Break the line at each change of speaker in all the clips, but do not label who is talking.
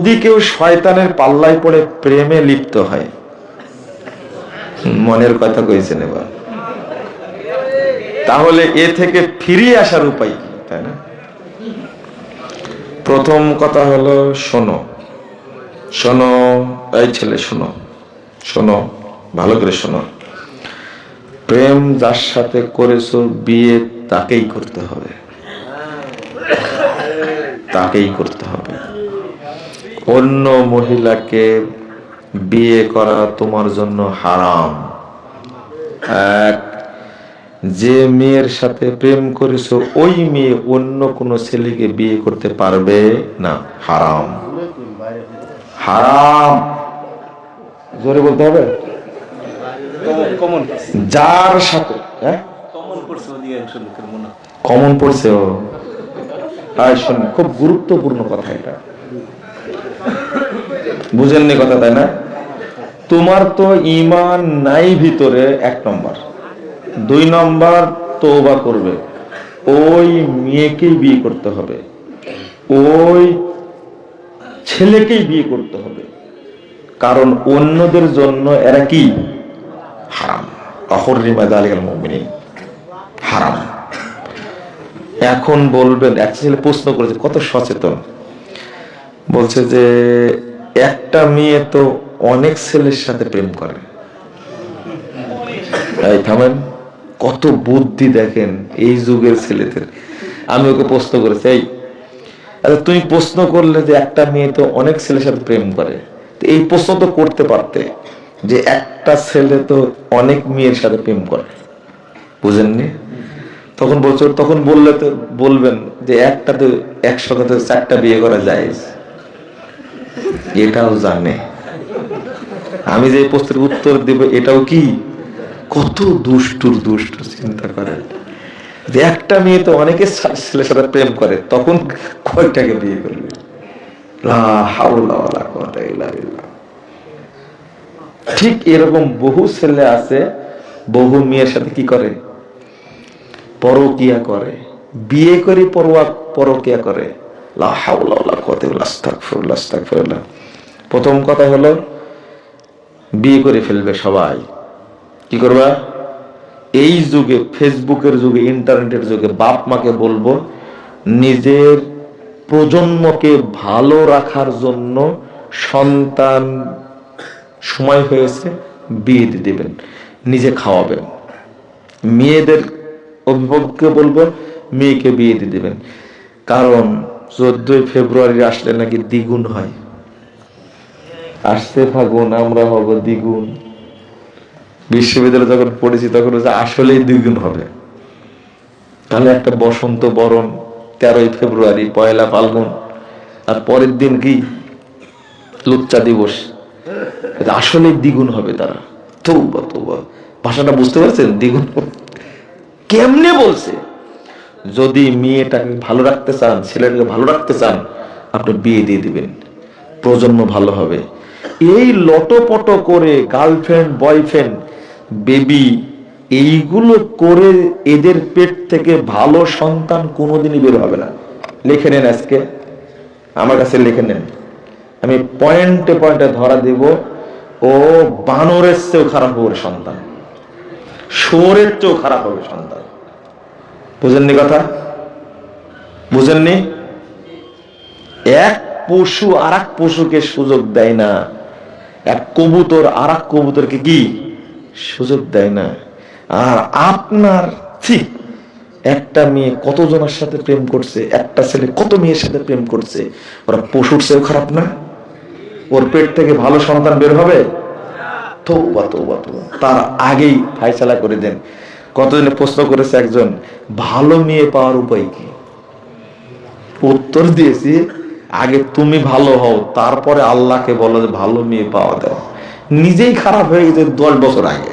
যদি কেউ শয়তানের পাল্লায় পড়ে প্রেমে লিপ্ত হয়, মনের কথা কইছেন এবার, তাহলে এ থেকে ফিরিয়ে আসার উপায় কি, তাই না? প্রথম কথা হলো শোনো, শোনো এই ছেলে, শোনো, শোনো ভালো করে শোনো। প্রেম যার সাথে করেছো বিয়ে তাকেই করতে হবে, তাকেই করতে হবে। অন্য মহিলাকে বিয়ে করা তোমার জন্য হারাম। এক, যে মেয়ের সাথে প্রেম করেছো ওই মেয়ে অন্য কোন ছেলেকে বিয়ে করতে পারবে না, হারাম, হারাম। জোরে বলতে হবে। যার সাথে কমন পড়ছে, ও শোন, খুব গুরুত্বপূর্ণ কথা এটা, বুঝেননি কথা, তাই না? তোমার তো ঈমান নাই ভিতরে, এক নম্বর। দুই নম্বর, তওবা করবে, ওই মেয়েকেই বিয়ে করতে হবে, ওই ছেলেকেই বিয়ে করতে হবে, কারণ অন্যদের জন্য এরা কি হারাম। অহররিমা যালিকাল মুমিনিন, হারাম। এখন বলবেন, এক ছেলে প্রশ্ন করেছে, কত সচেতন, বলছে যে একটা মেয়ে তো অনেক ছেলের সাথে প্রেম করে। এই থামেন, কত বুদ্ধি দেখেন এই যুগের ছেলেদের। আমি ওকে প্রশ্ন করেছি, এই আচ্ছা তুমি প্রশ্ন করলে যে একটা মেয়ে তো অনেক ছেলের সাথে প্রেম করে, এই প্রশ্ন তো করতে পারতে যে একটা ছেলে তো অনেক মেয়ের সাথে প্রেম করে, বুঝেননি? তখন বলছো, তখন বললে তো বলবেন যে একটা তো একসাথে তো চারটা বিয়ে করা যায়, এটাও জানে। আমি যে প্রশ্নের উত্তর দেব এটাও কি, কত দুষ্টুর দুষ্টু, চিন্তা করেন। যে একটা মেয়ে তো অনেকে ছেলের সাথে প্রেম করে, তখন কয়টাকে বিয়ে করবে? লা হাওলা ওয়ালা কুওয়াতা ইল্লা বিল্লাহ। ঠিক এরকম বহু ছেলে আছে, বহু মেয়ের সাথে কি করে, পরকিয়া করে, বিয়ে করে পরকিয়া করে। লা হাওলা ওয়ালা কুওয়াতা ইল্লা আস্তাগফিরুল্লাহ, আস্তাগফিরুল্লাহ। প্রথম কথা হলো বিয়ে করে ফেলবে সবাই, কি করবা? এই যুগে, ফেসবুকের যুগে, ইন্টারনেটের যুগে বাপ মাকে বলবো নিজের প্রজন্মকে ভালো রাখার জন্য সন্তান সময় হয়েছে, বিয়ে দিয়ে দিবেন, নিজে খাওয়াবেন। মেয়েদের অভিভাবককে বলবো মেয়েকে বিয়ে দিয়ে দিবেন, কারণ 14 ফেব্রুয়ারি আসলে নাকি দ্বিগুণ হয়। আসছে ফাগুন, আমরা হব দ্বিগুণ। বিশ্ববিদ্যালয়ে যখন পড়েছি তখন আসলেই দ্বিগুণ হবে। তাহলে একটা বসন্ত বরণ 13 ফেব্রুয়ারি, 1 ফাল্গুন, আর পরের দিন কি লুচ্চা দিবস, আসলেই দ্বিগুণ হবে তারা। তওবা তওবা, ভাষাটা বুঝতে পারছেন? দ্বিগুণ কেমনে বলছে? যদি মেয়েটাকে ভালো রাখতে চান, ছেলেটাকে ভালো রাখতে চান, আপনি বিয়ে দিয়ে দিবেন, প্রজন্ম ভালো হবে। এই লটপট করে গার্লফ্রেন্ড, বয়ফ্রেন্ড, বেবি, এইগুলো করে এদের পেট থেকে ভালো সন্তান কোনোদিনই বের হবে না। লিখে নেন, আজকে আমার কাছে লিখে নেন, আমি পয়েন্টে পয়েন্টে ধরা দেব। ও বানরের চেয়েও খারাপ হবে সন্তান, শুয়োরের চেয়েও খারাপ হবে সন্তান। বুঝেননি কথা? বুঝেননি? এক পশু আর এক পশুকে সুযোগ দেয় না, এক কবুতর আর এক কবুতরকে কি সুযোগ দেয় না। আর আপনার ঠিক একটা মেয়ে কতজনের সাথে প্রেম করছে, একটা ছেলে কত মেয়ের সাথে প্রেম করছে, ওরা পশুর চেয়েও খারাপ না? ওর পেট থেকে ভালো সন্তান বের হবে? তওবা তওবা তওবা, তার আগেই ফায়সালা করে দেন। কতজনে প্রশ্ন করেছে একজন, ভালো মেয়ে পাওয়ার উপায় কি? উত্তর দিয়েছি, আগে তুমি ভালো হও, তারপরে আল্লাহকে বলো যে ভালো মেয়ে পাওয়া দাও। নিজেই খারাপ হয়ে গেছে 10 বছর আগে,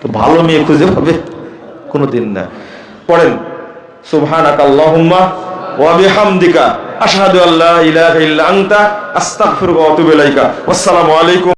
তো ভালো মেয়ে খুঁজে পাবে কোনোদিন না। পড়েন, সুবহানাকাল্লাহুম্মা ওয়া বিহামদিকা আশহাদু আল্লা ইলাহা ইল্লা আনতা আস্তাগফিরুকা ওয়া আতুবু ইলাইকা। আসসালামু আলাইকুম।